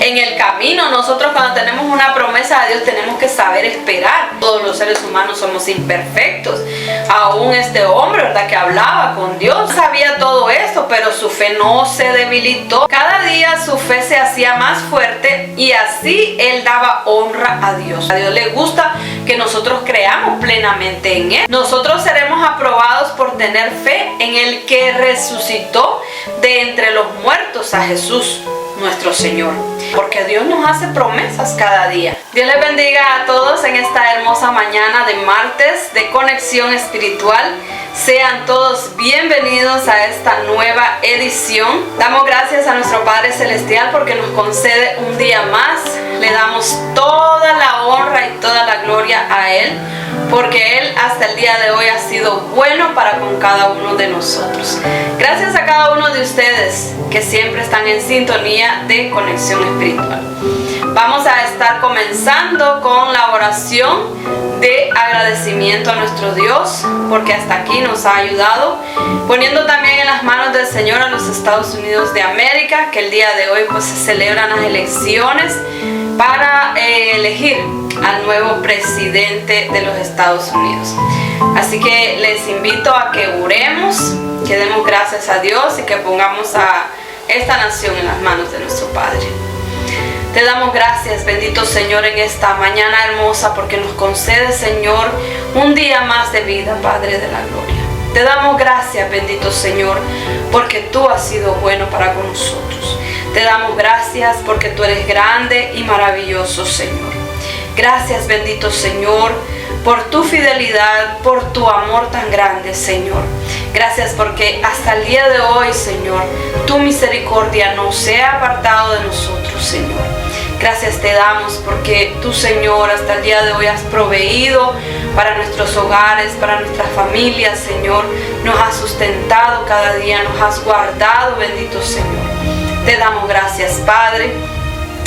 en el camino. Nosotros cuando tenemos una promesa de Dios tenemos que saber esperar. Todos los seres humanos somos imperfectos. Aún este hombre, ¿verdad?, que hablaba con Dios, sabía todo esto, pero su fe no se debilitó. Cada día su fe se hacía más fuerte y así él daba honra a Dios. A Dios le gusta que nosotros creamos plenamente en Él. Nosotros seremos aprobados por tener fe en el que resucitó de entre los muertos a Jesús, nuestro Señor, porque Dios nos hace promesas cada día. Dios les bendiga a todos en esta hermosa mañana de martes de conexión espiritual. Sean todos bienvenidos a esta nueva edición. Damos gracias a nuestro Padre Celestial porque nos concede un día más. Le damos toda la honra y toda la gloria a Él, porque Él hasta el día de hoy ha sido bueno para con cada uno de nosotros. Gracias a cada uno de ustedes que siempre están en sintonía de conexión espiritual. Vamos a estar comenzando con la oración de agradecimiento a nuestro Dios, porque hasta aquí nos ha ayudado, poniendo también en las manos del Señor a los Estados Unidos de América, que el día de hoy pues se celebran las elecciones para elegir al nuevo presidente de los Estados Unidos. Así que les invito a que oremos, que demos gracias a Dios y que pongamos a esta nación en las manos de nuestro Padre. Te damos gracias, bendito Señor, en esta mañana hermosa, porque nos concede, Señor, un día más de vida, Padre de la gloria. Te damos gracias, bendito Señor, porque tú has sido bueno para con nosotros. Te damos gracias porque tú eres grande y maravilloso, Señor. Gracias, bendito Señor, por tu fidelidad, por tu amor tan grande, Señor. Gracias porque hasta el día de hoy, Señor, tu misericordia no se ha apartado de nosotros, Señor. Gracias te damos porque tú, Señor, hasta el día de hoy has proveído para nuestros hogares, para nuestras familias, Señor. Nos has sustentado cada día, nos has guardado, bendito Señor. Te damos gracias, Padre.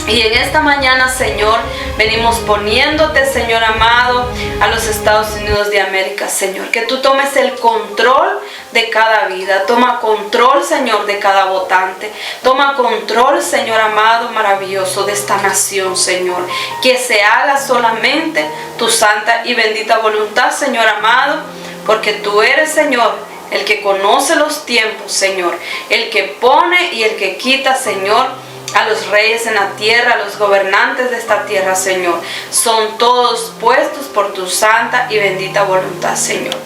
Y en esta mañana, Señor, venimos poniéndote, Señor amado, a los Estados Unidos de América, Señor. Que tú tomes el control de cada vida. Toma control, Señor, de cada votante. Toma control, Señor amado, maravilloso, de esta nación, Señor. Que se haga solamente tu santa y bendita voluntad, Señor amado, porque tú eres, Señor, el que conoce los tiempos, Señor. El que pone y el que quita, Señor, a los reyes en la tierra, a los gobernantes de esta tierra, Señor. Son todos puestos por tu santa y bendita voluntad, Señor.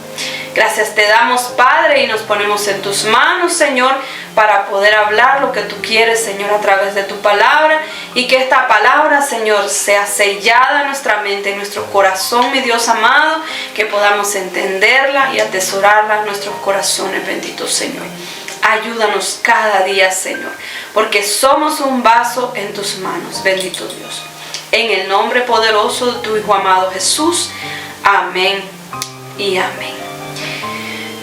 Gracias te damos, Padre, y nos ponemos en tus manos, Señor, para poder hablar lo que tú quieres, Señor, a través de tu palabra, y que esta palabra, Señor, sea sellada en nuestra mente, en nuestro corazón, mi Dios amado, que podamos entenderla y atesorarla en nuestros corazones, bendito Señor. Ayúdanos cada día, Señor, porque somos un vaso en tus manos, bendito Dios. En el nombre poderoso de tu Hijo amado Jesús. Amén y amén.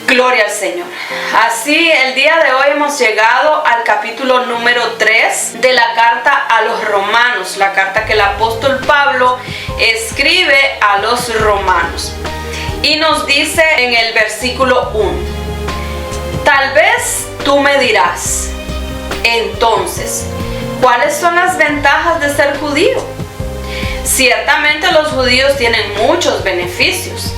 Gloria al Señor. Así, el día de hoy hemos llegado al capítulo número 3 de la carta a los romanos, la carta que el apóstol Pablo escribe a los romanos. Y nos dice en el versículo 1. Tal vez tú me dirás, entonces, ¿cuáles son las ventajas de ser judío? Ciertamente los judíos tienen muchos beneficios.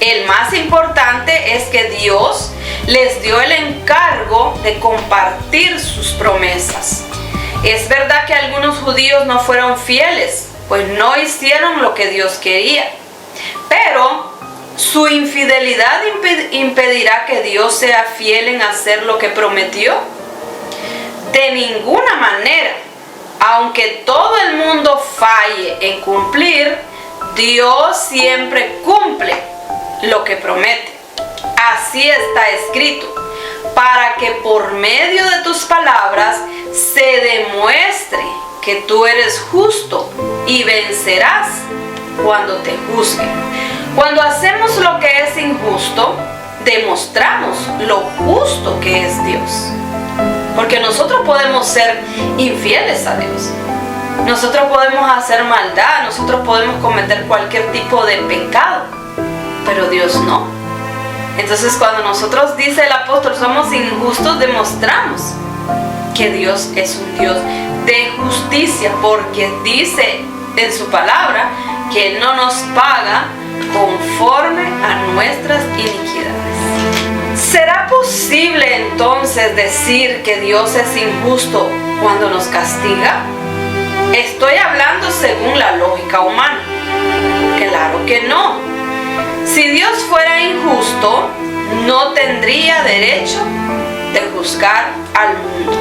El más importante es que Dios les dio el encargo de compartir sus promesas. Es verdad que algunos judíos no fueron fieles, pues no hicieron lo que Dios quería. Pero ¿su infidelidad impedirá que Dios sea fiel en hacer lo que prometió? De ninguna manera. Aunque todo el mundo falle en cumplir, Dios siempre cumple lo que promete. Así está escrito, para que por medio de tus palabras se demuestre que tú eres justo y vencerás cuando te juzguen. Cuando hacemos lo que es injusto, demostramos lo justo que es Dios. Porque nosotros podemos ser infieles a Dios. Nosotros podemos hacer maldad, nosotros podemos cometer cualquier tipo de pecado, pero Dios no. Entonces cuando nosotros, dice el apóstol, somos injustos, demostramos que Dios es un Dios de justicia, porque dice en su palabra que Él no nos paga conforme a nuestras iniquidades. ¿Será posible entonces decir que Dios es injusto cuando nos castiga? Estoy hablando según la lógica humana. Claro que no. Si Dios fuera injusto, no tendría derecho de juzgar al mundo,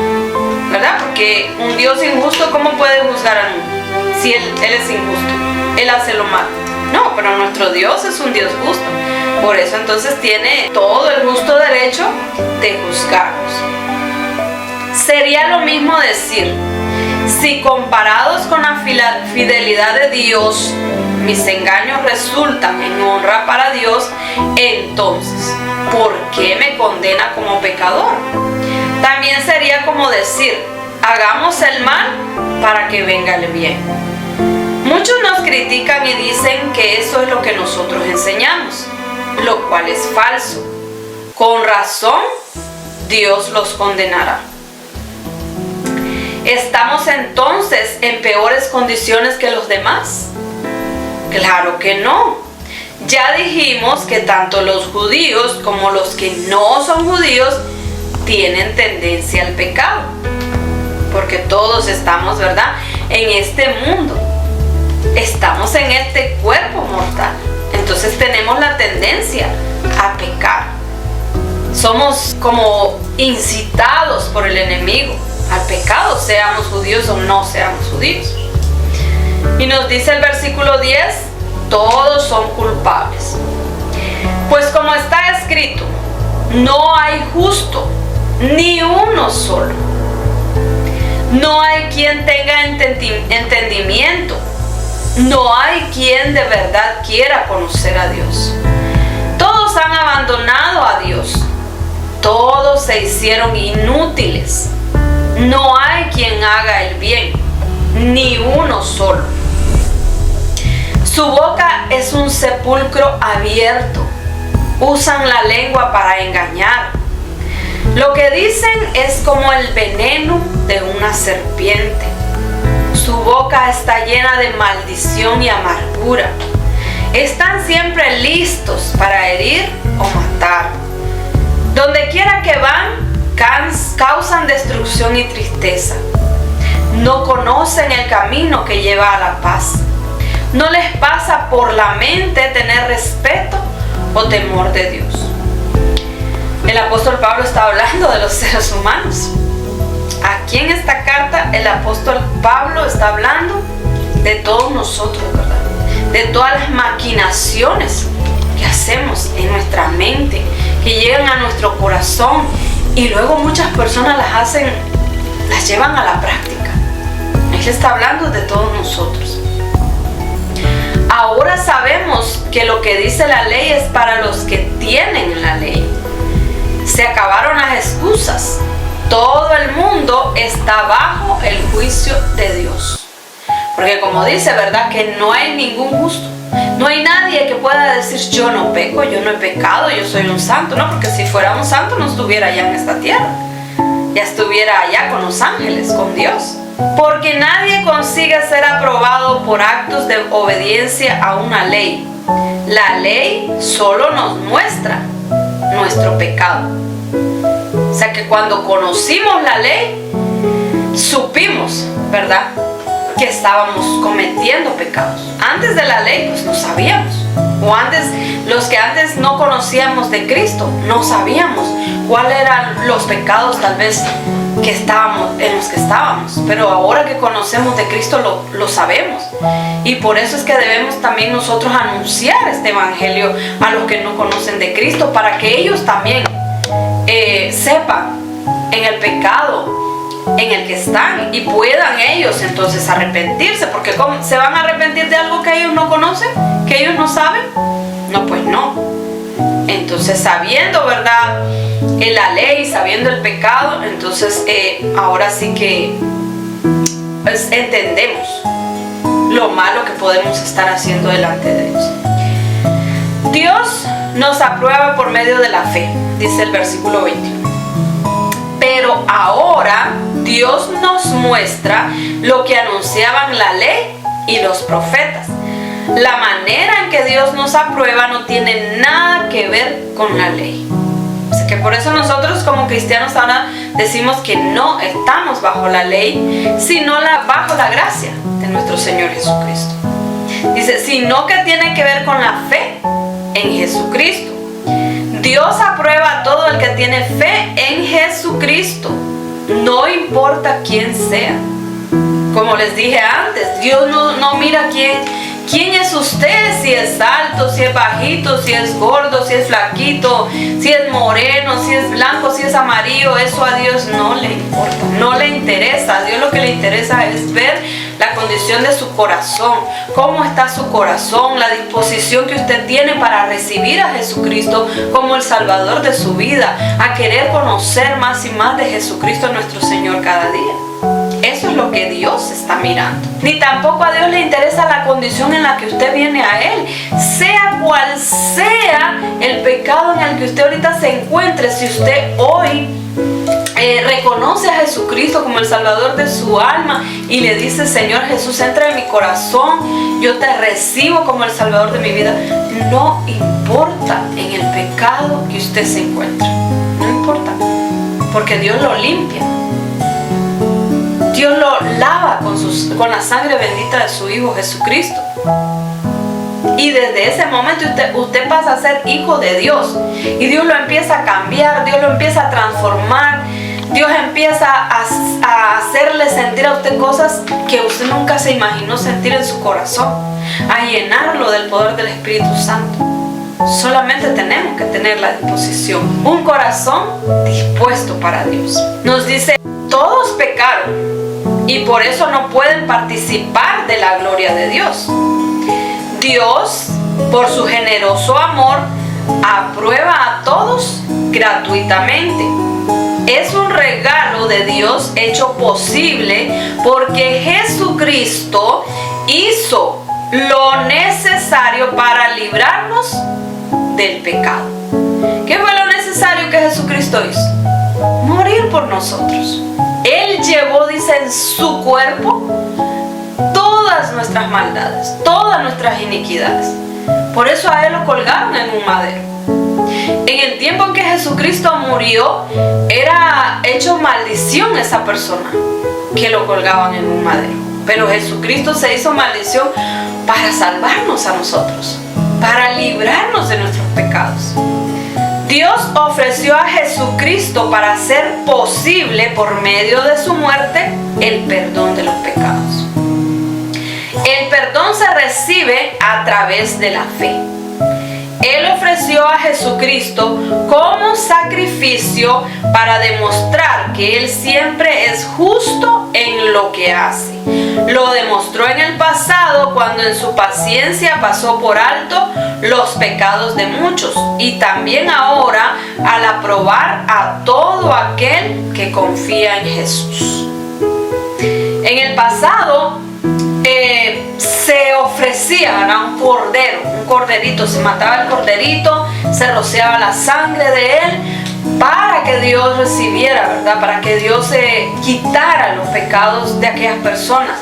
¿verdad? Porque un Dios injusto, ¿cómo puede juzgar al mundo? Si Él es injusto, Él hace lo malo. No, pero nuestro Dios es un Dios justo. Por eso entonces tiene todo el justo derecho de juzgarnos. Sería lo mismo decir, si comparados con la fidelidad de Dios, mis engaños resultan en honra para Dios, entonces, ¿por qué me condena como pecador? También sería como decir, hagamos el mal para que venga el bien. Muchos nos critican y dicen que eso es lo que nosotros enseñamos, lo cual es falso. Con razón, Dios los condenará. ¿Estamos entonces en peores condiciones que los demás? Claro que no. Ya dijimos que tanto los judíos como los que no son judíos tienen tendencia al pecado. Porque todos estamos, ¿verdad?, en este mundo. Estamos en este cuerpo mortal. Entonces tenemos la tendencia a pecar. Somos como incitados por el enemigo al pecado, seamos judíos o no seamos judíos. Y nos dice el versículo 10, todos son culpables. Pues como está escrito, no hay justo, ni uno solo. No hay quien tenga entendimiento. No hay quien de verdad quiera conocer a Dios. Todos han abandonado a Dios. Todos se hicieron inútiles. No hay quien haga el bien, ni uno solo. Su boca es un sepulcro abierto. Usan la lengua para engañar. Lo que dicen es como el veneno de una serpiente. Su boca está llena de maldición y amargura. Están siempre listos para herir o matar. Donde quiera que van, causan destrucción y tristeza. No conocen el camino que lleva a la paz. No les pasa por la mente tener respeto o temor de Dios. El apóstol Pablo está hablando de los seres humanos. Aquí en esta carta el apóstol Pablo está hablando de todos nosotros, ¿verdad? De todas las maquinaciones que hacemos en nuestra mente, que llegan a nuestro corazón y luego muchas personas las llevan a la práctica. Él está hablando de todos nosotros. Ahora sabemos que lo que dice la ley es para los que tienen la ley. Se acabaron las excusas. Todo el mundo está bajo el juicio de Dios. Porque como dice, ¿verdad?, que no hay ningún justo. No hay nadie que pueda decir, yo no peco, yo no he pecado, yo soy un santo. No, porque si fuera un santo no estuviera allá en esta tierra. Ya estuviera allá con los ángeles, con Dios. Porque nadie consigue ser aprobado por actos de obediencia a una ley. La ley solo nos muestra nuestro pecado. O sea que cuando conocimos la ley, supimos, ¿verdad?, que estábamos cometiendo pecados. Antes de la ley, pues no sabíamos. O antes, los que antes no conocíamos de Cristo, no sabíamos cuáles eran los pecados tal vez que en los que estábamos. Pero ahora que conocemos de Cristo, lo sabemos. Y por eso es que debemos también nosotros anunciar este evangelio a los que no conocen de Cristo, para que ellos también sepan en el pecado en el que están y puedan ellos entonces arrepentirse. Porque ¿cómo se van a arrepentir de algo que ellos no conocen, que ellos no saben? No, pues no. Entonces, sabiendo, ¿verdad?, la ley, sabiendo el pecado, entonces ahora sí que pues, entendemos lo malo que podemos estar haciendo delante de Dios. Dios nos aprueba por medio de la fe, dice el versículo 21. Pero ahora Dios nos muestra lo que anunciaban la ley y los profetas. La manera en que Dios nos aprueba no tiene nada que ver con la ley. Así que por eso nosotros como cristianos ahora decimos que no estamos bajo la ley, sino bajo la gracia de nuestro Señor Jesucristo. Dice, sino que tiene que ver con la fe en Jesucristo. Dios aprueba a todo el que tiene fe en Jesucristo, no importa quién sea. Como les dije antes, Dios no mira quién es usted, si es alto, si es bajito, si es gordo, si es flaquito, si es moreno, si es blanco, si es amarillo. Eso a Dios no le importa, no le interesa. A Dios lo que le interesa es ver la condición de su corazón, cómo está su corazón, la disposición que usted tiene para recibir a Jesucristo como el Salvador de su vida, a querer conocer más y más de Jesucristo nuestro Señor cada día. Eso es lo que Dios está mirando. Ni tampoco a Dios le interesa la condición en la que usted viene a Él. Sea cual sea el pecado en el que usted ahorita se encuentre, si usted hoy reconoce a Jesucristo como el Salvador de su alma y le dice, Señor Jesús, entra en mi corazón, yo te recibo como el Salvador de mi vida, no importa en el pecado que usted se encuentre. No importa, porque Dios lo limpia. Dios lo lava con la sangre bendita de su Hijo Jesucristo. Y desde ese momento usted pasa a ser hijo de Dios. Y Dios lo empieza a cambiar, Dios lo empieza a transformar. Dios empieza a hacerle sentir a usted cosas que usted nunca se imaginó sentir en su corazón. A llenarlo del poder del Espíritu Santo. Solamente tenemos que tener la disposición. Un corazón dispuesto para Dios. Nos dice, todos pecaron y por eso no pueden participar de la gloria de Dios. Dios, por su generoso amor, aprueba a todos gratuitamente. Es un regalo de Dios hecho posible porque Jesucristo hizo lo necesario para librarnos del pecado. ¿Qué fue lo necesario que Jesucristo hizo? Morir por nosotros. Él llevó, dice, en su cuerpo todas nuestras maldades, todas nuestras iniquidades. Por eso a Él lo colgaron en un madero. En el tiempo en que Jesucristo murió, era hecho maldición esa persona que lo colgaban en un madero. Pero Jesucristo se hizo maldición para salvarnos a nosotros, para librarnos de nuestros pecados. Dios ofreció a Jesucristo para hacer posible, por medio de su muerte, el perdón de los pecados. El perdón se recibe a través de la fe. Él ofreció a Jesucristo como sacrificio para demostrar que Él siempre es justo en lo que hace. Lo demostró en el pasado cuando en su paciencia pasó por alto los pecados de muchos, y también ahora al aprobar a todo aquel que confía en Jesús. En el pasado se ofrecía un corderito, se mataba el corderito, se rociaba la sangre de él para que Dios recibiera, ¿verdad? Para que Dios quitara los pecados de aquellas personas.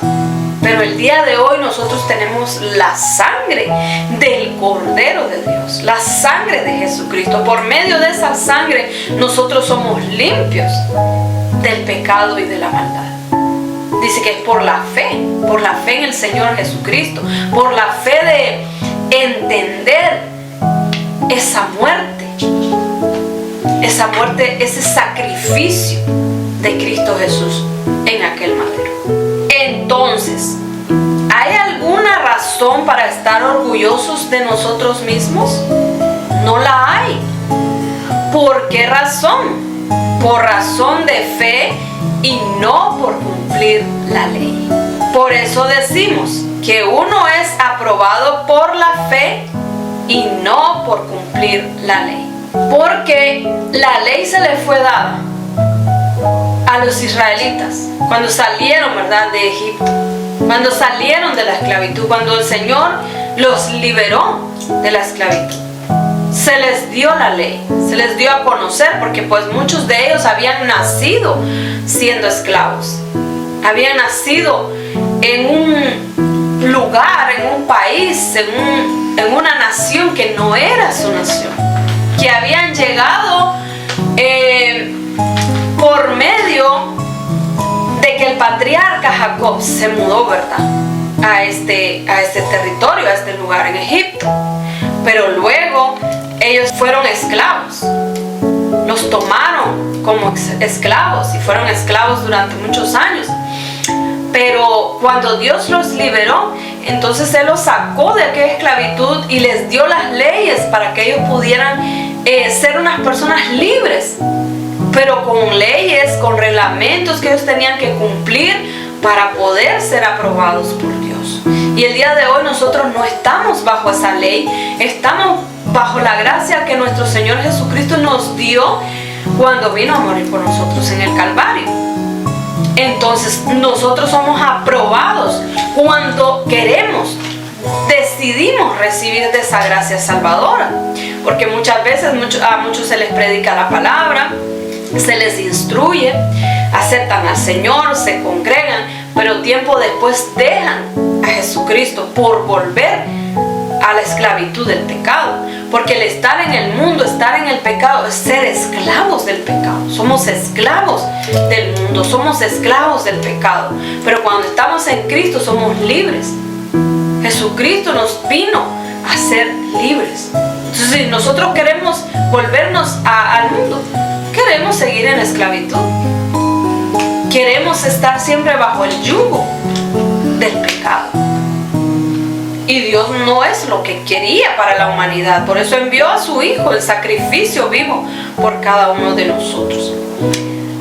Pero el día de hoy nosotros tenemos la sangre del Cordero de Dios, la sangre de Jesucristo. Por medio de esa sangre nosotros somos limpios del pecado y de la maldad. Dice que es por la fe en el Señor Jesucristo, por la fe de entender esa muerte, ese sacrificio de Cristo Jesús en aquel madero. Entonces, ¿hay alguna razón para estar orgullosos de nosotros mismos? No la hay. ¿Por qué razón? Por razón de fe y no por cumplir la ley. Por eso decimos que uno es aprobado por la fe y no por cumplir la ley. Porque la ley se le fue dada a los israelitas cuando salieron, ¿verdad?, de Egipto, cuando salieron de la esclavitud, cuando el Señor los liberó de la esclavitud. se les dio la ley, se les dio a conocer, porque pues muchos de ellos habían nacido siendo esclavos, habían nacido en un lugar, en un país, en una nación que no era su nación, que habían llegado por medio de que el patriarca Jacob se mudó, ¿verdad?, a este territorio, a este lugar en Egipto. Pero luego ellos fueron esclavos, los tomaron como esclavos y fueron esclavos durante muchos años. Pero cuando Dios los liberó, entonces Él los sacó de aquella esclavitud y les dio las leyes para que ellos pudieran ser unas personas libres, pero con leyes, con reglamentos que ellos tenían que cumplir para poder ser aprobados por Dios. Y el día de hoy nosotros no estamos bajo esa ley, estamos bajo la gracia que nuestro Señor Jesucristo nos dio cuando vino a morir por nosotros en el Calvario. Entonces nosotros somos aprobados cuando decidimos recibir de esa gracia salvadora, porque muchas veces a muchos se les predica la palabra, se les instruye, aceptan al Señor, se congregan, pero tiempo después dejan a Jesucristo por volver a la esclavitud del pecado, porque el estar en el mundo, estar en el pecado, es ser esclavos del pecado. Somos esclavos del mundo, somos esclavos del pecado, pero cuando estamos en Cristo somos libres. Jesucristo nos vino a ser libres. Entonces, si nosotros queremos volvernos al mundo, queremos seguir en la esclavitud, queremos estar siempre bajo el yugo del pecado. Y Dios no es lo que quería para la humanidad. Por eso envió a su Hijo, el sacrificio vivo por cada uno de nosotros.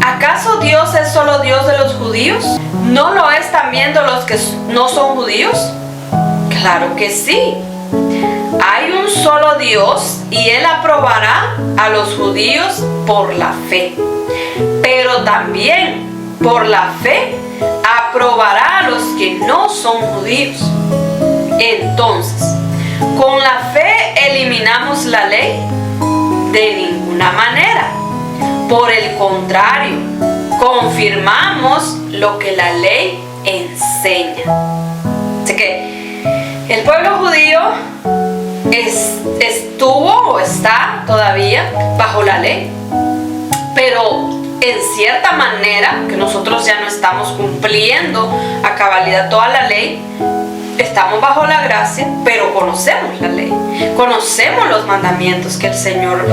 ¿Acaso Dios es solo Dios de los judíos? ¿No lo es también de los que no son judíos? Claro que sí. Hay un solo Dios y Él aprobará a los judíos por la fe. Pero también por la fe aprobará a los que no son judíos. Entonces, ¿con la fe eliminamos la ley? De ninguna manera. Por el contrario, confirmamos lo que la ley enseña. Así que el pueblo judío estuvo o está todavía bajo la ley, pero en cierta manera, que nosotros ya no estamos cumpliendo a cabalidad toda la ley, estamos bajo la gracia, pero conocemos la ley, conocemos los mandamientos que el Señor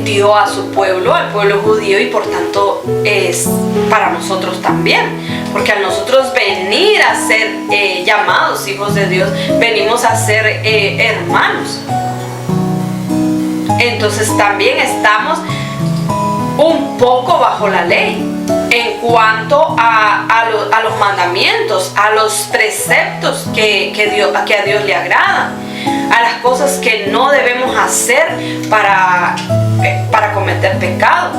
dio a su pueblo, al pueblo judío, y por tanto es para nosotros también, porque al nosotros venir a ser llamados hijos de Dios, venimos a ser hermanos. Entonces también estamos un poco bajo la ley en cuanto a los mandamientos, a los preceptos que a Dios le agradan, a las cosas que no debemos hacer para cometer pecado.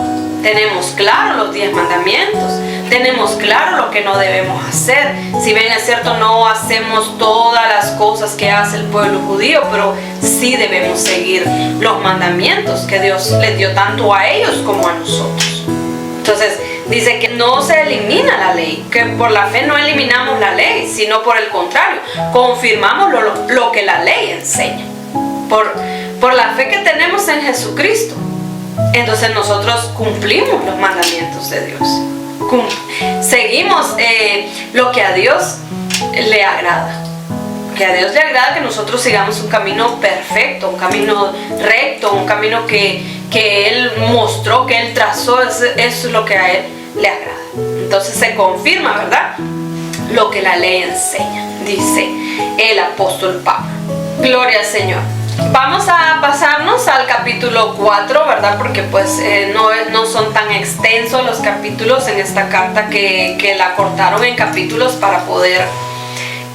Tenemos claro los 10 mandamientos, tenemos claro lo que no debemos hacer. Si bien es cierto, no hacemos todas las cosas que hace el pueblo judío, pero sí debemos seguir los mandamientos que Dios les dio tanto a ellos como a nosotros. Entonces dice que no se elimina la ley, que por la fe no eliminamos la ley, sino por el contrario, confirmamos lo que la ley enseña. Por la fe que tenemos en Jesucristo, entonces nosotros cumplimos los mandamientos de Dios. Seguimos lo que a Dios le agrada. Que a Dios le agrada que nosotros sigamos un camino perfecto, un camino recto, un camino que Él mostró, que Él trazó. Eso es lo que a Él le agrada. Entonces se confirma, ¿verdad?, lo que la ley enseña, dice el apóstol Pablo. Gloria al Señor. Vamos a pasarnos al capítulo 4, ¿verdad? Porque pues no son tan extensos los capítulos en esta carta, que la cortaron en capítulos para poder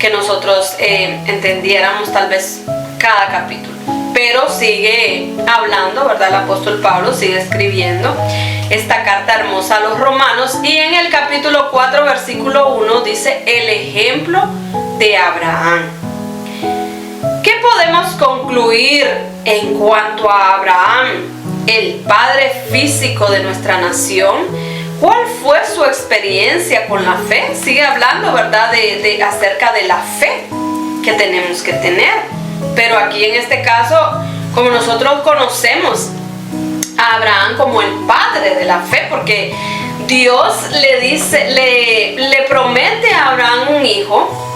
que nosotros entendiéramos tal vez cada capítulo. Pero sigue hablando, ¿verdad? El apóstol Pablo sigue escribiendo esta carta hermosa a los romanos, y en el capítulo 4, versículo 1 dice: el ejemplo de Abraham. ¿Qué podemos concluir en cuanto a Abraham, el padre físico de nuestra nación? ¿Cuál fue su experiencia con la fe? Sigue hablando, ¿verdad?, acerca de la fe que tenemos que tener. Pero aquí en este caso, como nosotros conocemos a Abraham como el padre de la fe, porque Dios le promete a Abraham un hijo,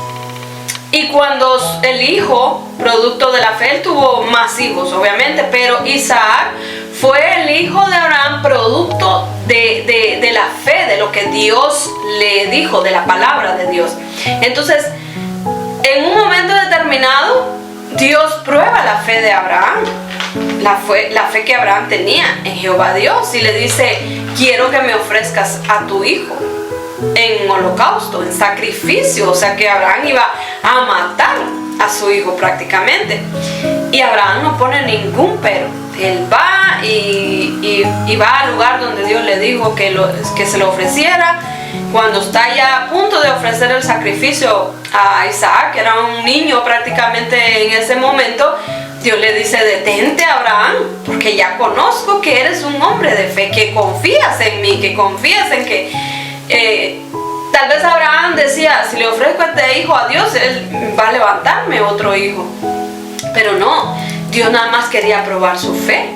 y cuando el hijo, producto de la fe, él tuvo más hijos obviamente, pero Isaac fue el hijo de Abraham producto de la fe, de lo que Dios le dijo, de la palabra de Dios. Entonces, en un momento determinado, Dios prueba la fe de Abraham, la fe que Abraham tenía en Jehová Dios, y le dice: quiero que me ofrezcas a tu hijo en holocausto, en sacrificio. O sea que Abraham iba a matar a su hijo prácticamente, y Abraham no pone ningún pero. Él va y va al lugar donde Dios le dijo que se lo ofreciera. Cuando está ya a punto de ofrecer el sacrificio a Isaac, que era un niño prácticamente en ese momento, Dios le dice: detente, Abraham, porque ya conozco que eres un hombre de fe, que confías en mí, que confías en que tal vez Abraham decía: si le ofrezco este hijo a Dios, él va a levantarme otro hijo. Pero no, Dios nada más quería probar su fe.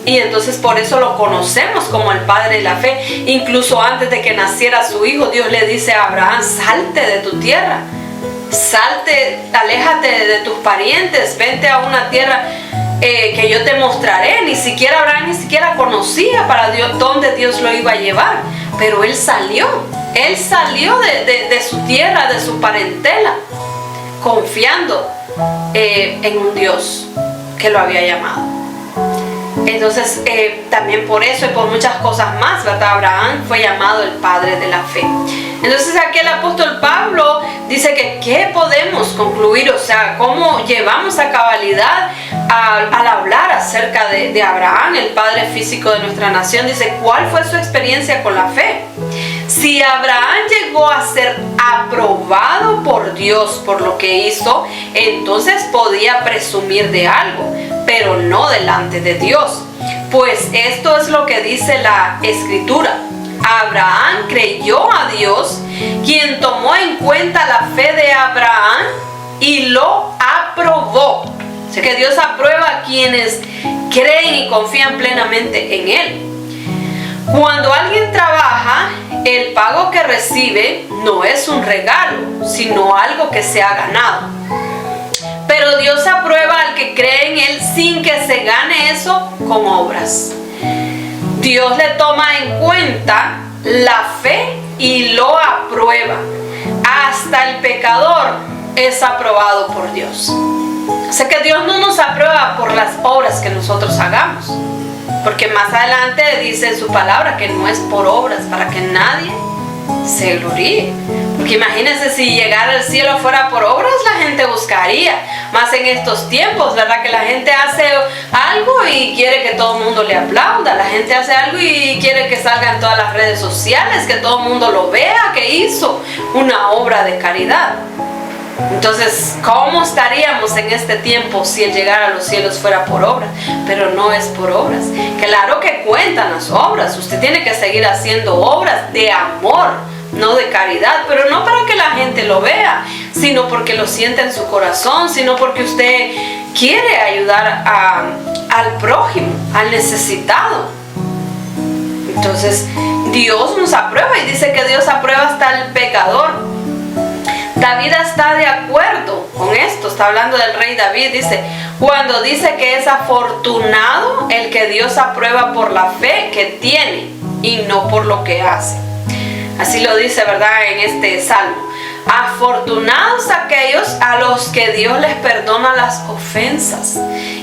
Y entonces por eso lo conocemos como el padre de la fe. Incluso antes de que naciera su hijo, Dios le dice a Abraham: salte de tu tierra, salte, aléjate de tus parientes, vente a una tierra que yo te mostraré. Ni siquiera Abraham conocía para Dios dónde Dios lo iba a llevar, pero él salió de su tierra, de su parentela, confiando en un Dios que lo había llamado. Entonces también por eso y por muchas cosas más, ¿verdad?, Abraham fue llamado el padre de la fe. Entonces aquí el apóstol Pablo dice que ¿qué podemos concluir? O sea, ¿cómo llevamos a cabalidad al hablar acerca de Abraham, el padre físico de nuestra nación? Dice: ¿cuál fue su experiencia con la fe? Si Abraham llegó a ser aprobado por Dios por lo que hizo, entonces podía presumir de algo, pero no delante de Dios. Pues esto es lo que dice la Escritura: Abraham creyó a Dios, quien tomó en cuenta la fe de Abraham y lo aprobó. O sea que Dios aprueba a quienes creen y confían plenamente en Él. Cuando alguien trabaja, el pago que recibe no es un regalo, sino algo que se ha ganado. Pero Dios aprueba al que cree en Él sin que se gane eso con obras. Dios le toma en cuenta la fe y lo aprueba. Hasta el pecador es aprobado por Dios. O sea que Dios no nos aprueba por las obras que nosotros hagamos, porque más adelante dice en su palabra que no es por obras para que nadie se gloríe. Porque imagínense, si llegar al cielo fuera por obras, la gente buscaría. Más en estos tiempos, ¿verdad?, que la gente hace algo y quiere que todo el mundo le aplauda. La gente hace algo y quiere que salga en todas las redes sociales, que todo el mundo lo vea, que hizo una obra de caridad. Entonces, ¿cómo estaríamos en este tiempo si el llegar a los cielos fuera por obras? Pero no es por obras. Claro que cuentan las obras. Usted tiene que seguir haciendo obras de amor, no de caridad, pero no para que la gente lo vea, sino porque lo siente en su corazón, sino porque usted quiere ayudar al prójimo, al necesitado. Entonces, Dios nos aprueba, y dice que Dios aprueba hasta el pecador. David está de acuerdo con esto. Está hablando del rey David. Dice, cuando dice que es afortunado el que Dios aprueba por la fe que tiene y no por lo que hace. Así lo dice, ¿verdad?, en este salmo. Afortunados aquellos a los que Dios les perdona las ofensas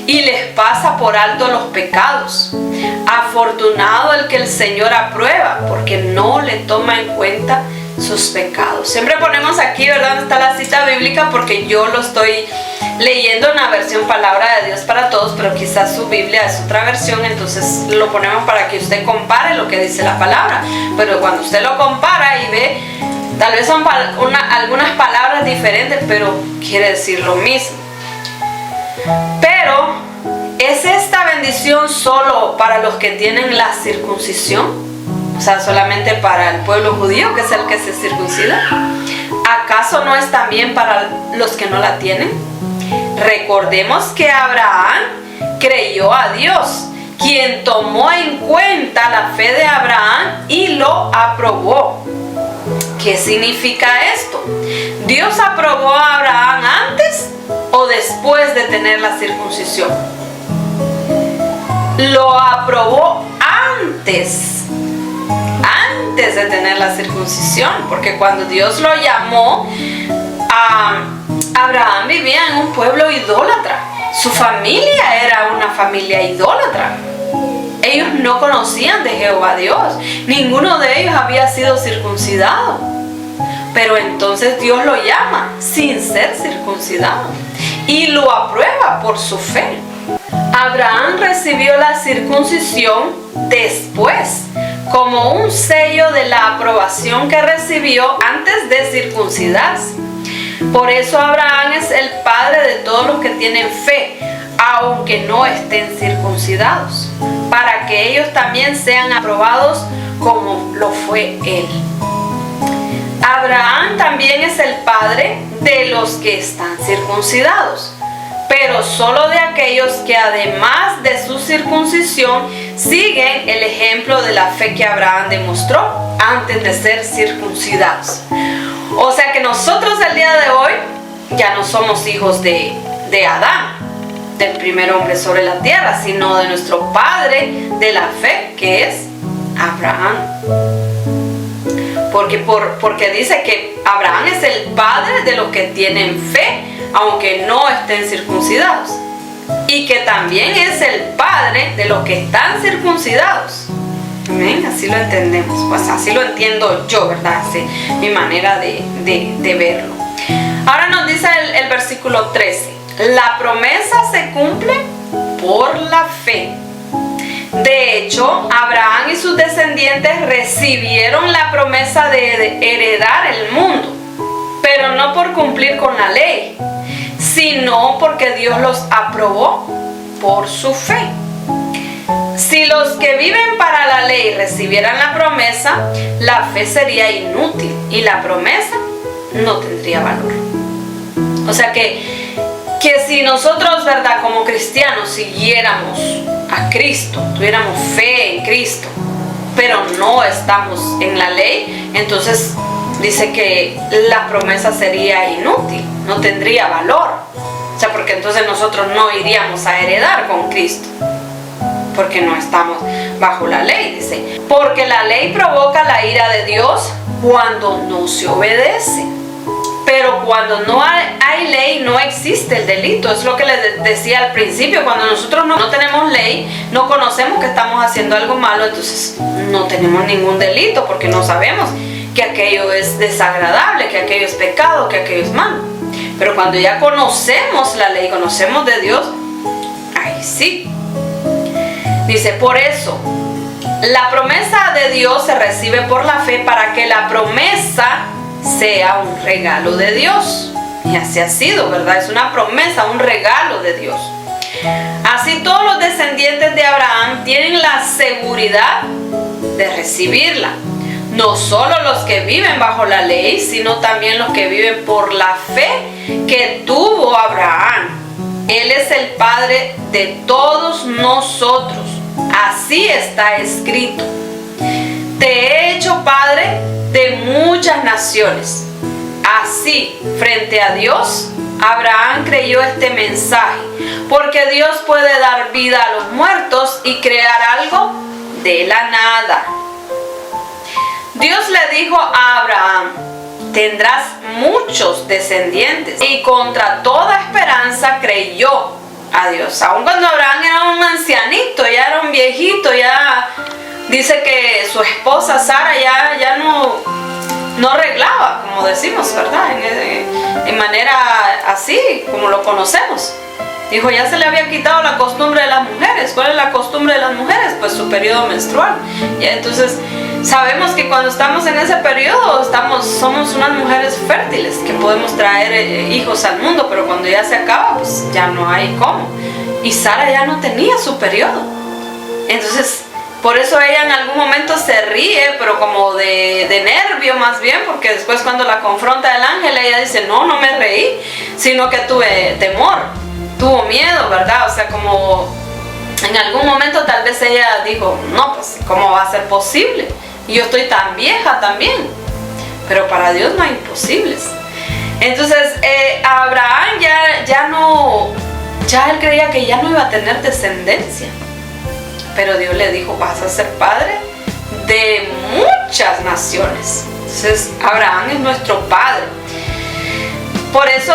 y les pasa por alto los pecados. Afortunado el que el Señor aprueba, porque no le toma en cuenta sus pecados. Siempre ponemos aquí, ¿verdad?, está la cita bíblica, porque yo lo estoy leyendo en la versión Palabra de Dios para Todos, pero quizás su Biblia es otra versión, entonces lo ponemos para que usted compare lo que dice la palabra. Pero cuando usted lo compara y ve, tal vez son algunas palabras diferentes, pero quiere decir lo mismo. Pero, ¿es esta bendición solo para los que tienen la circuncisión? O sea, solamente para el pueblo judío, que es el que se circuncida. ¿Acaso no es también para los que no la tienen? Recordemos que Abraham creyó a Dios, quien tomó en cuenta la fe de Abraham y lo aprobó. ¿Qué significa esto? ¿Dios aprobó a Abraham antes o después de tener la circuncisión? Lo aprobó antes de tener la circuncisión, porque cuando Dios lo llamó, Abraham vivía en un pueblo idólatra. Su familia era una familia idólatra. Ellos no conocían de Jehová Dios. Ninguno de ellos había sido circuncidado. Pero entonces Dios lo llama sin ser circuncidado y lo aprueba por su fe. Abraham recibió la circuncisión después, como un sello de la aprobación que recibió antes de circuncidarse. Por eso Abraham es el padre de todos los que tienen fe, aunque no estén circuncidados, para que ellos también sean aprobados como lo fue él. Abraham también es el padre de los que están circuncidados, pero solo de aquellos que además de su circuncisión siguen el ejemplo de la fe que Abraham demostró antes de ser circuncidados. O sea que nosotros el día de hoy ya no somos hijos de Adán, del primer hombre sobre la tierra, sino de nuestro padre de la fe, que es Abraham. Porque dice que Abraham es el padre de los que tienen fe, aunque no estén circuncidados, y que también es el padre de los que están circuncidados. Amén, así lo entendemos, pues así lo entiendo yo, ¿verdad? Así, mi manera de verlo. Ahora nos dice el versículo 13, la promesa se cumple por la fe. De hecho, Abraham y sus descendientes recibieron la promesa de heredar el mundo, pero no por cumplir con la ley, sino porque Dios los aprobó por su fe. Si los que viven para la ley recibieran la promesa, la fe sería inútil y la promesa no tendría valor. O sea que si nosotros, ¿verdad?, como cristianos siguiéramos a Cristo, tuviéramos fe en Cristo, pero no estamos en la ley, entonces dice que la promesa sería inútil, no tendría valor. O sea, porque entonces nosotros no iríamos a heredar con Cristo, porque no estamos bajo la ley, dice. Porque la ley provoca la ira de Dios cuando no se obedece. Pero cuando no hay ley, no existe el delito. Es lo que les decía al principio. Cuando nosotros no tenemos ley, no conocemos que estamos haciendo algo malo, entonces no tenemos ningún delito, porque no sabemos que aquello es desagradable, que aquello es pecado, que aquello es malo. Pero cuando ya conocemos la ley, conocemos de Dios, ahí sí. Dice, por eso, la promesa de Dios se recibe por la fe para que la promesa sea un regalo de Dios. Y así ha sido, ¿verdad? Es una promesa, un regalo de Dios. Así todos los descendientes de Abraham tienen la seguridad de recibirla. No solo los que viven bajo la ley, sino también los que viven por la fe que tuvo Abraham. Él es el padre de todos nosotros. Así está escrito. Te he hecho padre de muchas naciones. Así, frente a Dios, Abraham creyó este mensaje, porque Dios puede dar vida a los muertos y crear algo de la nada. Dios le dijo a Abraham, tendrás muchos descendientes, y contra toda esperanza creyó a Dios. Aun cuando Abraham era un ancianito, ya era un viejito, ya dice que su esposa Sara ya no arreglaba, como decimos, ¿verdad? En manera así, como lo conocemos. Dijo, ya se le había quitado la costumbre de las mujeres. ¿Cuál es la costumbre de las mujeres? Pues su periodo menstrual. Y entonces sabemos que cuando estamos en ese periodo somos unas mujeres fértiles que podemos traer hijos al mundo, pero cuando ya se acaba, pues ya no hay cómo. Y Sara ya no tenía su periodo. Entonces, por eso ella en algún momento se ríe, pero como de nervio más bien, porque después cuando la confronta el ángel, ella dice, no me reí, sino que tuve temor, tuvo miedo, ¿verdad? O sea, como en algún momento tal vez ella dijo, no, pues ¿cómo va a ser posible? Y yo estoy tan vieja también. Pero para Dios no hay imposibles. Entonces Abraham ya él creía que ya no iba a tener descendencia. Pero Dios le dijo, vas a ser padre de muchas naciones. Entonces Abraham es nuestro padre. Por eso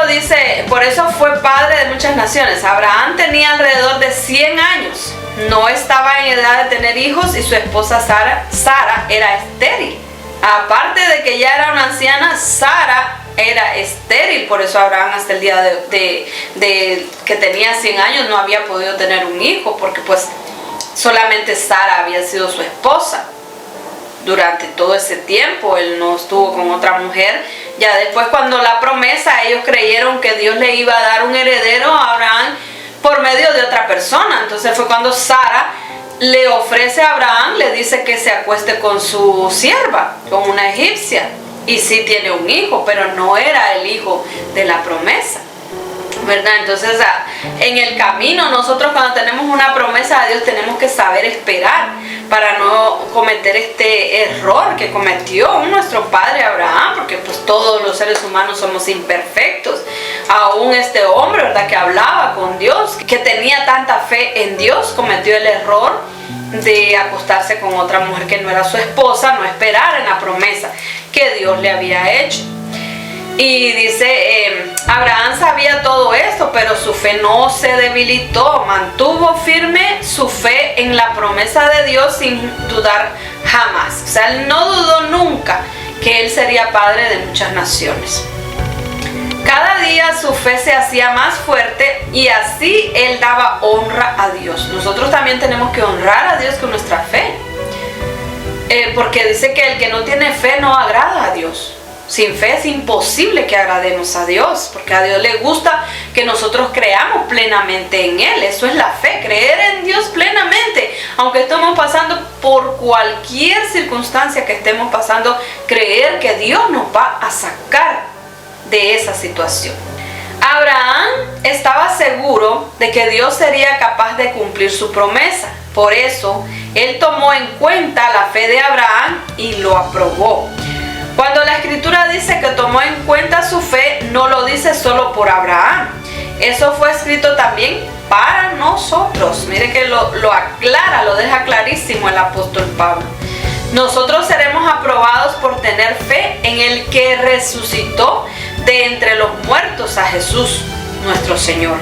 fue padre de muchas naciones. Abraham tenía alrededor de 100 años. No estaba en edad de tener hijos y su esposa Sara era estéril. Aparte de que ya era una anciana, Sara era estéril. Por eso Abraham hasta el día de que tenía 100 años no había podido tener un hijo, porque pues solamente Sara había sido su esposa. Durante todo ese tiempo él no estuvo con otra mujer. Ya después, cuando la promesa, ellos creyeron que Dios le iba a dar un heredero a Abraham por medio de otra persona. Entonces fue cuando Sara le ofrece a Abraham, le dice que se acueste con su sierva, con una egipcia. Y sí tiene un hijo, pero no era el hijo de la promesa, ¿verdad? Entonces en el camino, nosotros cuando tenemos una promesa de Dios tenemos que saber esperar para no cometer este error que cometió nuestro padre Abraham, porque pues todos los seres humanos somos imperfectos. Aún este hombre, ¿verdad?, que hablaba con Dios, que tenía tanta fe en Dios, cometió el error de acostarse con otra mujer que no era su esposa, no esperar en la promesa que Dios le había hecho. Y dice, Abraham sabía todo esto, pero su fe no se debilitó, mantuvo firme su fe en la promesa de Dios sin dudar jamás. O sea, él no dudó nunca que él sería padre de muchas naciones. Cada día su fe se hacía más fuerte y así él daba honra a Dios. Nosotros también tenemos que honrar a Dios con nuestra fe, porque dice que el que no tiene fe no agrada a Dios. Sin fe es imposible que agrademos a Dios, porque a Dios le gusta que nosotros creamos plenamente en Él. Eso es la fe, creer en Dios plenamente. Aunque estemos pasando por cualquier circunstancia que estemos pasando, creer que Dios nos va a sacar de esa situación. Abraham estaba seguro de que Dios sería capaz de cumplir su promesa. Por eso, él tomó en cuenta la fe de Abraham y lo aprobó. Cuando la Escritura dice que tomó en cuenta su fe, no lo dice solo por Abraham. Eso fue escrito también para nosotros. Mire que lo aclara, lo deja clarísimo el apóstol Pablo. Nosotros seremos aprobados por tener fe en el que resucitó de entre los muertos a Jesús, nuestro Señor.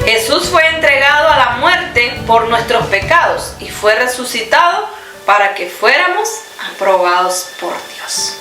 Jesús fue entregado a la muerte por nuestros pecados y fue resucitado para que fuéramos aprobados por Dios.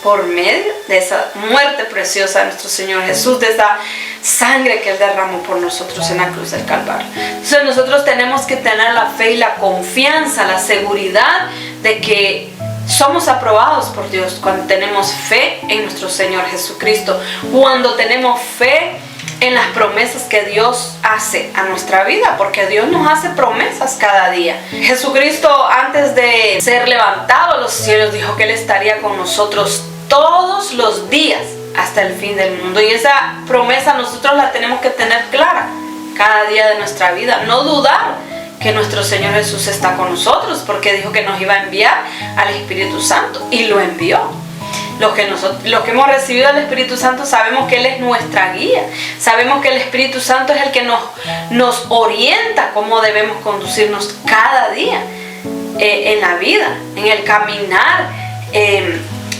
Por medio de esa muerte preciosa de nuestro Señor Jesús, de esa sangre que Él derramó por nosotros en la cruz del Calvario. Entonces nosotros tenemos que tener la fe y la confianza, la seguridad de que somos aprobados por Dios cuando tenemos fe en nuestro Señor Jesucristo, cuando tenemos fe en las promesas que Dios hace a nuestra vida, porque Dios nos hace promesas cada día. Jesucristo, antes de ser levantado a los cielos, dijo que Él estaría con nosotros todos los días hasta el fin del mundo, y esa promesa nosotros la tenemos que tener clara cada día de nuestra vida. No dudar que nuestro Señor Jesús está con nosotros, porque dijo que nos iba a enviar al Espíritu Santo y lo envió. Los que hemos recibido al Espíritu Santo sabemos que Él es nuestra guía, sabemos que el Espíritu Santo es el que nos orienta cómo debemos conducirnos cada día en la vida, en el caminar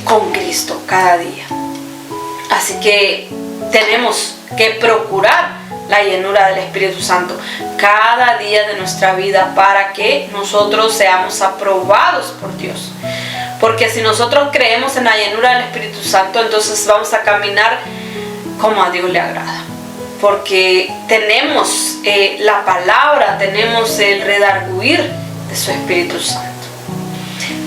con Cristo cada día. Así que tenemos que procurar la llenura del Espíritu Santo cada día de nuestra vida para que nosotros seamos aprobados por Dios. Porque si nosotros creemos en la llenura del Espíritu Santo, entonces vamos a caminar como a Dios le agrada. Porque tenemos la palabra, tenemos el redarguir de su Espíritu Santo.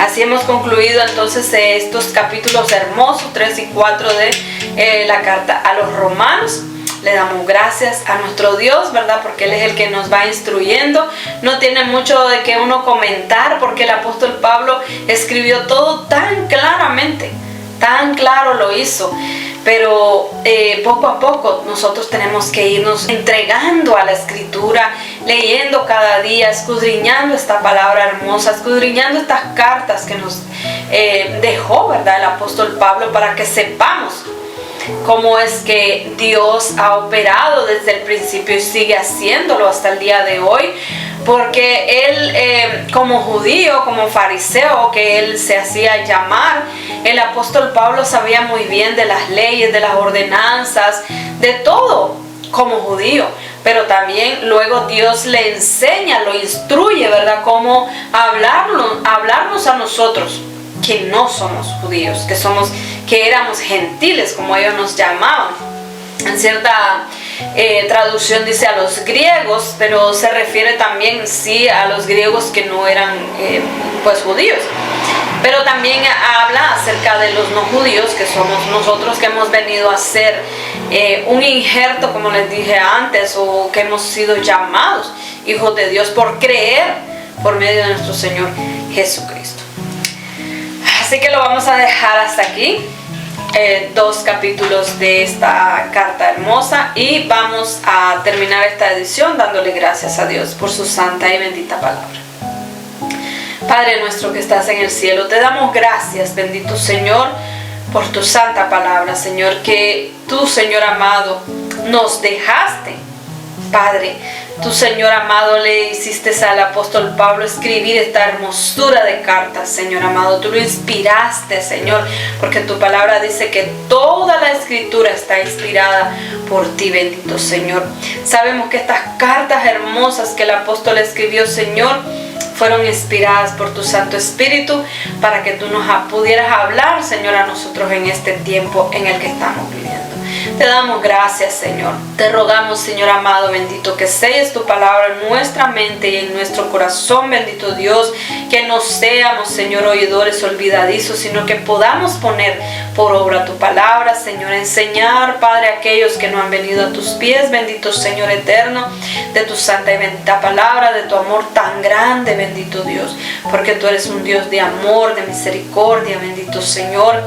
Así hemos concluido entonces estos capítulos hermosos 3 y 4 de la carta a los romanos. Le damos gracias a nuestro Dios, ¿verdad? Porque Él es el que nos va instruyendo. No tiene mucho de que uno comentar, porque el apóstol Pablo escribió todo tan claramente, tan claro lo hizo. Pero poco a poco nosotros tenemos que irnos entregando a la escritura, leyendo cada día, escudriñando esta palabra hermosa, escudriñando estas cartas que nos dejó, ¿verdad?, el apóstol Pablo, para que sepamos cómo es que Dios ha operado desde el principio y sigue haciéndolo hasta el día de hoy. Porque él, como judío, como fariseo, que él se hacía llamar, el apóstol Pablo sabía muy bien de las leyes, de las ordenanzas, de todo como judío. Pero también luego Dios le enseña, lo instruye, ¿verdad?, cómo hablarnos a nosotros, que no somos judíos, que éramos gentiles, como ellos nos llamaban. En cierta traducción dice a los griegos, pero se refiere también sí a los griegos que no eran pues judíos. Pero también habla acerca de los no judíos, que somos nosotros, que hemos venido a ser un injerto, como les dije antes, o que hemos sido llamados hijos de Dios por creer por medio de nuestro Señor Jesucristo. Así que lo vamos a dejar hasta aquí. 2 capítulos de esta carta hermosa, y vamos a terminar esta edición dándole gracias a Dios por su santa y bendita palabra. Padre nuestro que estás en el cielo, te damos gracias, bendito Señor, por tu santa palabra, Señor, que tú, Señor amado, nos dejaste. Padre, tú, Señor amado, le hiciste al apóstol Pablo escribir esta hermosura de cartas, Señor amado. Tú lo inspiraste, Señor, porque tu palabra dice que toda la escritura está inspirada por ti, bendito Señor. Sabemos que estas cartas hermosas que el apóstol escribió, Señor, fueron inspiradas por tu Santo Espíritu para que tú nos pudieras hablar, Señor, a nosotros en este tiempo en el que estamos viviendo. Te damos gracias, Señor. Te rogamos, Señor amado, bendito, que selles tu palabra en nuestra mente y en nuestro corazón, bendito Dios, que no seamos, Señor, oidores olvidadizos, sino que podamos poner por obra tu palabra, Señor, enseñar, Padre, a aquellos que no han venido a tus pies, bendito Señor eterno, de tu santa y bendita palabra, de tu amor tan grande, bendito Dios, porque tú eres un Dios de amor, de misericordia, bendito Señor,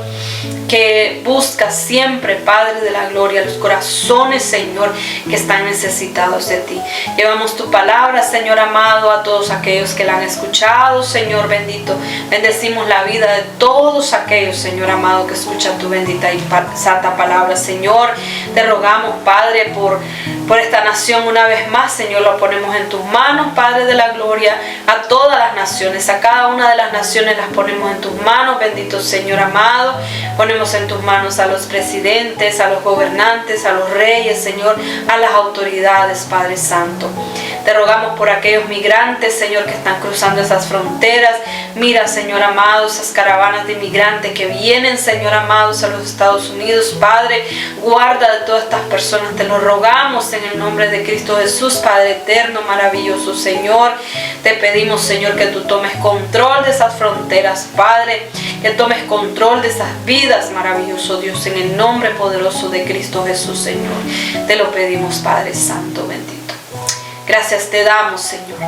que busca siempre, Padre de la gloria, los corazones, Señor, que están necesitados de ti. Llevamos tu palabra, Señor amado, a todos aquellos que la han escuchado, Señor bendito. Bendecimos la vida de todos aquellos, Señor amado, que escuchan tu bendita y santa palabra, Señor. Te rogamos, Padre, por esta nación una vez más, Señor, lo ponemos en tus manos, Padre de la gloria, a todas las naciones, a cada una de las naciones las ponemos en tus manos, bendito Señor amado. Ponemos en tus manos a los presidentes, a los gobernantes, a los reyes, Señor, a las autoridades, Padre Santo. Te rogamos por aquellos migrantes, Señor, que están cruzando esas fronteras. Mira, Señor amado, esas caravanas de migrantes que vienen, Señor amados, a los Estados Unidos. Padre, guarda de todas estas personas. Te lo rogamos en el nombre de Cristo Jesús, Padre eterno, maravilloso Señor. Te pedimos, Señor, que tú tomes control de esas fronteras, Padre. Que tomes control de esas vidas, maravilloso Dios, en el nombre poderoso de Cristo Jesús, Señor. Te lo pedimos, Padre Santo, bendito. Gracias te damos, Señor.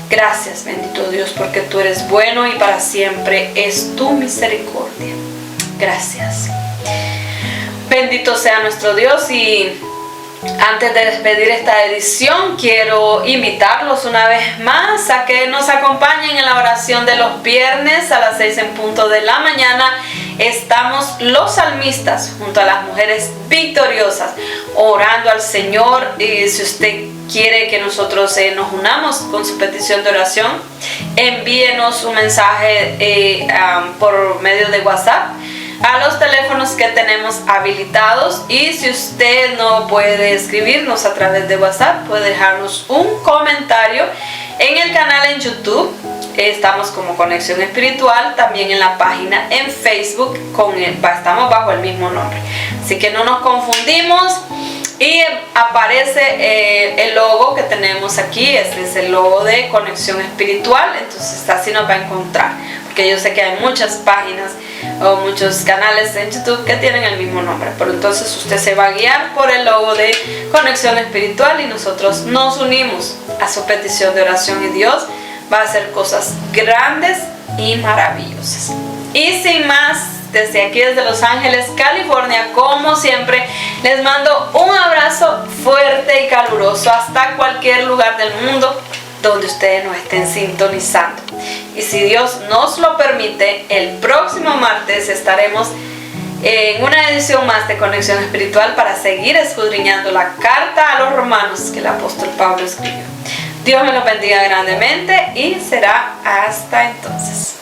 Gracias, bendito Dios, porque tú eres bueno y para siempre es tu misericordia. Gracias. Bendito sea nuestro Dios, y antes de despedir esta edición, quiero invitarlos una vez más a que nos acompañen en la oración de los viernes a las 6 en punto de la mañana. Estamos los salmistas junto a las mujeres victoriosas orando al Señor. Y si usted quiere que nosotros nos unamos con su petición de oración, envíenos un mensaje por medio de WhatsApp a los teléfonos que tenemos habilitados. Y si usted no puede escribirnos a través de WhatsApp, puede dejarnos un comentario en el canal en YouTube. Estamos como Conexión Espiritual, también en la página en Facebook, estamos bajo el mismo nombre. Así que no nos confundimos. Y aparece el logo que tenemos aquí. Este es el logo de Conexión Espiritual. Entonces así nos va a encontrar. que yo sé que hay muchas páginas o muchos canales en YouTube que tienen el mismo nombre, pero entonces usted se va a guiar por el logo de Conexión Espiritual y nosotros nos unimos a su petición de oración y Dios va a hacer cosas grandes y maravillosas. Y sin más, desde aquí, desde Los Ángeles, California, como siempre, les mando un abrazo fuerte y caluroso hasta cualquier lugar del mundo donde ustedes nos estén sintonizando. Y si Dios nos lo permite, el próximo martes estaremos en una edición más de Conexión Espiritual para seguir escudriñando la carta a los romanos que el apóstol Pablo escribió. Dios me lo bendiga grandemente y será hasta entonces.